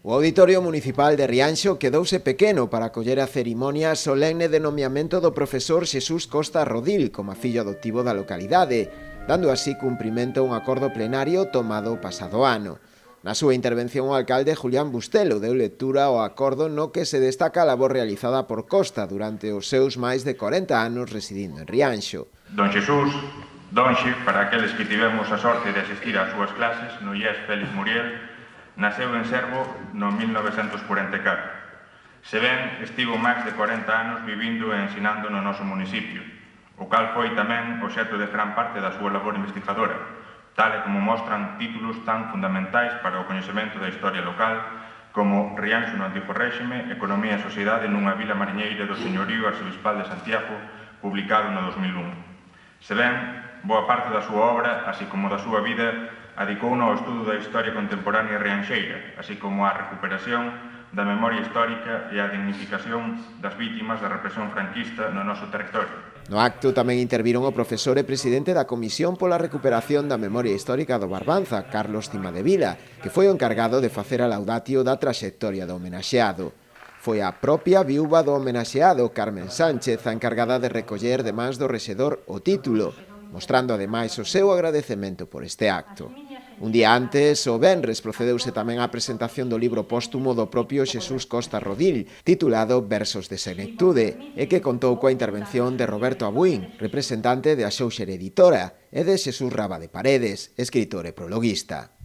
O Auditorio Municipal de Rianxo quedouse pequeno para acoller a cerimonia solemne de nomeamento do profesor Xesús Costa Rodil como fillo adoptivo da localidade, dando así cumprimento a un acordo plenario tomado o pasado ano. Na súa intervención o alcalde Julián Bustelo deu lectura ao acordo no que se destaca a labor realizada por Costa durante os seus máis de 40 anos residindo en Rianxo. Don Xesús, donxe para aqueles que tivemos a sorte de asistir ás súas clases no IES Félix Muriel, nasceu en Servo no 1944. Se ben, estivo máis de 40 anos vivindo e ensinando no noso municipio, o cal foi tamén obxecto de gran parte da súa labor investigadora, tal e como mostran títulos tan fundamentais para o coñecemento da historia local como Rianxo no Antigo Réxime, Economía e Sociedade nunha vila mariñeira do Señorío Arcebispal de Santiago, publicado no 2001. Se ben, boa parte da súa obra, así como da súa vida, adicouno ao estudo da historia contemporánea rianxeira, así como á recuperación da memoria histórica e á dignificación das vítimas da represión franquista no noso territorio. No acto tamén interviron o profesor e presidente da Comisión pola Recuperación da Memoria Histórica do Barbanza, Carlos Cimadevila, que foi o encargado de facer a laudatio da traxectoria do homenaxeado. Foi a propia viúva do homenaxeado, Carmen Sánchez, a encargada de recoller de mans do rexedor o título, mostrando ademais o seu agradecemento por este acto. Un día antes, o venres, procedeuse tamén á presentación do libro póstumo do propio Xesús Costa Rodil, titulado Versos de Senectude, e que contou coa intervención de Roberto Abuín, representante de Axouxer Editora, e de Xesús Raba de Paredes, escritor e prologuista.